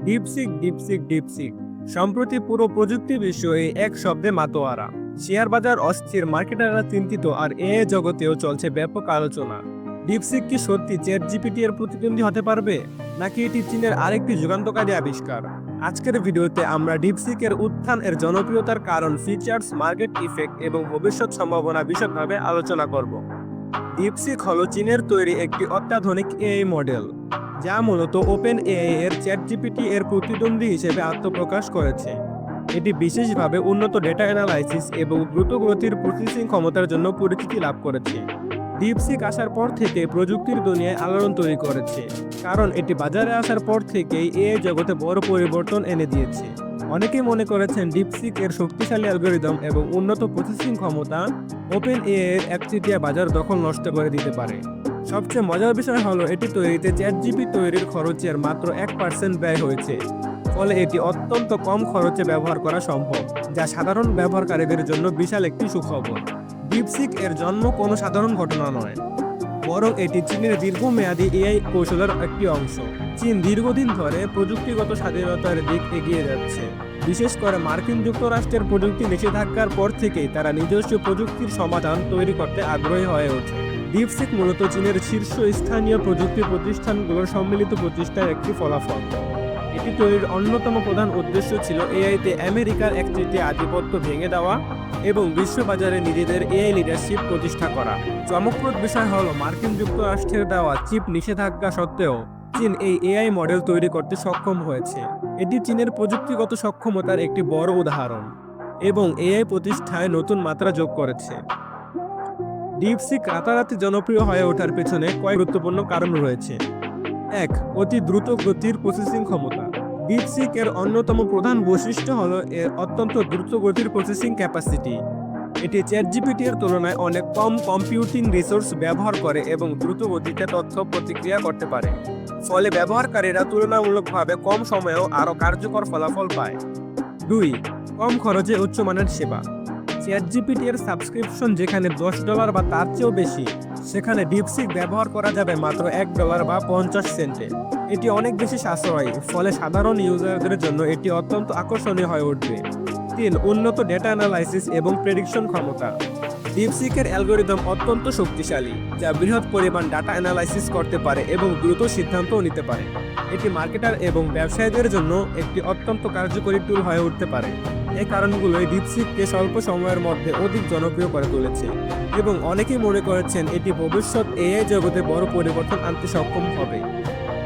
DeepSeek DeepSeek DeepSeek সম্প্রতি পুরো প্রযুক্তি বিষয়ে এক শব্দে মাতোয়ারা। শেয়ার বাজার অস্থির, মার্কেটাররা চিন্তিত, আর এআই জগতেও চলছে ব্যাপক আলোচনা। ডিপসিক কি সত্যি চ্যাটজিপিটি এর প্রতিদ্বন্দ্বী হতে পারবে, নাকি এটি চীনের আরেকটি যুগান্তকারী আবিষ্কার? আজকের ভিডিওতে আমরা ডিপসিক এর উত্থান, এর জনপ্রিয়তার কারণ, ফিচার্স, মার্কেট ইফেক্ট এবং ভবিষ্যৎ সম্ভাবনা বিশদভাবে আলোচনা করব। ডিপসিক হলো চীনের তৈরি একটি অত্যাধুনিক এআই মডেল, যা মূলত ওপেন এআই এর চ্যাটজিপিটি এর প্রতিদ্বন্দ্বী হিসেবে আত্মপ্রকাশ করেছে। এটি বিশেষভাবে উন্নত ডেটা অ্যানালাইসিস এবং দ্রুতগতির প্রসেসিং ক্ষমতার জন্য পরিচিতি লাভ করেছে। ডিপসিক আসার পর থেকে প্রযুক্তির দুনিয়ায় আলোড়ন তৈরি করেছে, কারণ এটি বাজারে আসার পর থেকেই এআই জগতে বড় পরিবর্তন এনে দিয়েছে। অনেকেই মনে করেছেন ডিপসিক এর শক্তিশালী অ্যালগরিদম এবং উন্নত প্রসেসিং ক্ষমতা ওপেন এআই এর একচেটিয়া বাজার দখল নষ্ট করে দিতে পারে। সবচেয়ে মজার বিষয় হলো, এটি তৈরিতে চ্যাটজিপিটি তৈরির খরচের মাত্র 1% ব্যয় হয়েছে। ফলে এটি অত্যন্ত কম খরচে ব্যবহার করা সম্ভব, যা সাধারণ ব্যবহারকারীদের জন্য বিশাল একটি সুখবর। ডিপসিক এর জন্ম কোনো সাধারণ ঘটনা নয়, বরং এটি চীনের দীর্ঘমেয়াদী এআই কৌশলের একটি অংশ। চীন দীর্ঘদিন ধরে প্রযুক্তিগত স্বাধীনতার দিক এগিয়ে যাচ্ছে। বিশেষ করে মার্কিন যুক্তরাষ্ট্রের প্রযুক্তি নিষেধাজ্ঞার পর থেকেই তারা নিজস্ব প্রযুক্তির সমাধান তৈরি করতে আগ্রহী হয়ে ওঠে। ডিপসিক মূলত চীনের শীর্ষস্থানীয় প্রযুক্তি প্রতিষ্ঠানগুলোর সম্মিলিত প্রচেষ্টার একটি ফলাফল। এটি তৈরির অন্যতম প্রধান উদ্দেশ্য ছিল এআইতে আমেরিকার একচেটিয়া আধিপত্য ভেঙে দেওয়া এবং বিশ্ববাজারে নিজেদের এআই লিডারশিপ প্রতিষ্ঠা করা। চমকপ্রদ বিষয় হলো, মার্কিন যুক্তরাষ্ট্রের দেওয়া চিপ নিষেধাজ্ঞা সত্ত্বেও চীন এই এআই মডেল তৈরি করতে সক্ষম হয়েছে। এটি চীনের প্রযুক্তিগত সক্ষমতার একটি বড় উদাহরণ এবং এআই প্রতিষ্ঠায় নতুন মাত্রা যোগ করেছে। ডিপসিক রাতারাতি জনপ্রিয় হয়ে ওঠার পেছনে কয়েক গুরুত্বপূর্ণ কারণ রয়েছে। 1. অতি দ্রুত গতির প্রসেসিং ক্ষমতা। ডিপসিক এর অন্যতম প্রধান বৈশিষ্ট্য হলো এর অত্যন্ত দ্রুত গতির প্রসেসিং ক্যাপাসিটি। এটি চ্যাটজিপিটি এর তুলনায় অনেক কম কম্পিউটিং রিসোর্স ব্যবহার করে এবং দ্রুত গতিতে তথ্য প্রতিক্রিয়া করতে পারে। ফলে ব্যবহারকারীরা তুলনামূলকভাবে কম সময়েও আরও কার্যকর ফলাফল পায়। 2. কম খরচে উচ্চমানের সেবা। চ্যাটজিপিটি এর সাবস্ক্রিপশন যেখানে $10 বা তার চেয়েও বেশি, সেখানে ডিপসিক ব্যবহার করা যাবে মাত্র $1 বা 50 সেন্টে। এটি অনেক বেশি সাশ্রয়ী, ফলে সাধারণ ইউজারদের জন্য এটি অত্যন্ত আকর্ষণীয় হয়ে উঠবে। 3. উন্নত ডেটা অ্যানালাইসিস এবং প্রেডিকশন ক্ষমতা। ডিপসিকের অ্যালগরিদম অত্যন্ত শক্তিশালী, যা বৃহৎ পরিমাণ ডাটা অ্যানালাইসিস করতে পারে এবং দ্রুত সিদ্ধান্তও নিতে পারে। এটি মার্কেটার এবং ব্যবসায়ীদের জন্য একটি অত্যন্ত কার্যকরী টুল হয়ে উঠতে পারে। এই কারণগুলোই ডিপসিককে স্বল্প সময়ের মধ্যে অধিক জনপ্রিয় করে তুলেছে এবং অনেকেই মনে করেছেন এটি ভবিষ্যৎ এআই জগতে বড় পরিবর্তন আনতে সক্ষম হবে।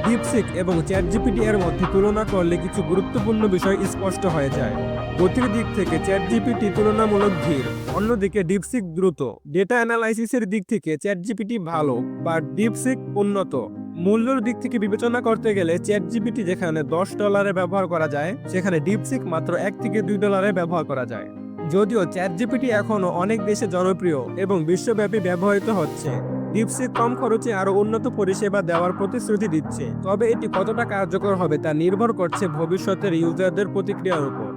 ডিপসিক এবং চ্যাটজিপিটি এর মধ্যে তুলনা করলে কিছু গুরুত্বপূর্ণ বিষয় স্পষ্ট হয়ে যায়। গতির দিক থেকে চ্যাটজিপিটি তুলনামূলক ধীর, অন্যদিকে ডিপসিক দ্রুত। ডেটা অ্যানালাইসিসের দিক থেকে চ্যাটজিপিটি ভালো বা ডিপসিক উন্নত। মূল্যের দিক থেকে বিবেচনা করতে গেলে চ্যাটজিপিটি যেখানে $10 ব্যবহার করা যায়, সেখানে ডিপসিক মাত্র $1 থেকে $2 ব্যবহার করা যায়। যদিও চ্যাটজিপিটি এখনও অনেক দেশে জনপ্রিয় এবং বিশ্বব্যাপী ব্যবহৃত হচ্ছে, ডিপসিক কম খরচে আরও উন্নত পরিষেবা দেওয়ার প্রতিশ্রুতি দিচ্ছে। তবে এটি কতটা কার্যকর হবে তা নির্ভর করছে ভবিষ্যতের ইউজারদের প্রতিক্রিয়ার উপর।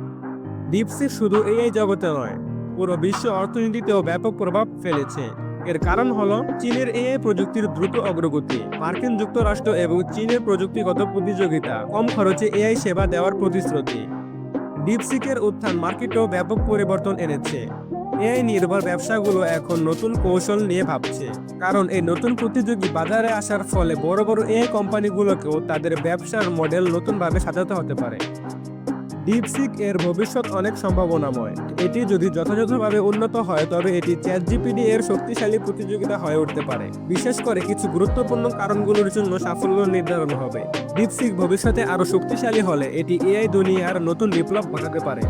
ডিপসিক শুধু এআই জগতে নয়, পুরো বিশ্ব অর্থনীতিতেও ব্যাপক প্রভাব ফেলেছে। এর কারণ হলো চীনের এআই প্রযুক্তির দ্রুত অগ্রগতি, মার্কিন যুক্তরাষ্ট্র এবং চীনের প্রযুক্তিগত প্রতিযোগিতা, কম খরচে এআই সেবা দেওয়ার প্রতিশ্রুতি। ডিপসিকের উত্থান মার্কেটেও ব্যাপক পরিবর্তন এনেছে। এআই নির্ভর ব্যবসাগুলো এখন নতুন কৌশল নিয়ে ভাবছে, কারণ এই নতুন প্রতিযোগী বাজারে আসার ফলে বড় বড় এআই কোম্পানিগুলোকেও তাদের ব্যবসার মডেল নতুনভাবে সাজাতে হতে পারে। ডিপসিক এর ভবিষ্যৎ অনেক সম্ভাবনাময়। এটি যদি যথাযথভাবে উন্নত হয়, তবে এটি চ্যাটজিপিটি এর শক্তিশালী প্রতিযোগিতা হয়ে উঠতে পারে। বিশেষ করে কিছু গুরুত্বপূর্ণ কারণগুলোর জন্য সাফল্য নির্ধারণ হবে। ডিপসিক ভবিষ্যতে আরও শক্তিশালী হলে এটি এআই দুনিয়ার নতুন বিপ্লব ঘটাতে পারে।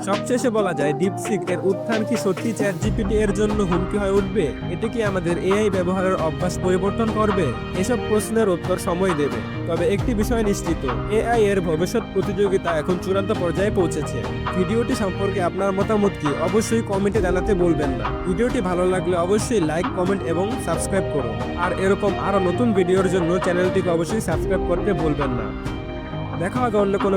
সবশেষে বলা যায়, ডিপসিক এর উত্থান কি সত্যি চ্যাটজিপিটি এর জন্য হুমকি হয়ে উঠবে? এটি কি আমাদের এআই ব্যবহারের অভ্যাস পরিবর্তন করবে? এসব প্রশ্নের উত্তর সময় দেবে। তবে একটি বিষয় নিশ্চিত, এআই এর ভবিষ্যৎ প্রতিযোগিতা এখন চূড়ান্ত পর্যায়ে পৌঁছেছে। ভিডিওটি সম্পর্কে আপনার মতামত কি, অবশ্যই কমেন্টে জানাতে ভুলবেন না। ভিডিওটি ভালো লাগলে অবশ্যই লাইক, কমেন্ট এবং সাবস্ক্রাইব করুন। আর এরকম আরও নতুন ভিডিওর জন্য চ্যানেলটিকে অবশ্যই সাবস্ক্রাইব করতে ভুলবেন না। দেখা হবে অন্য কোনো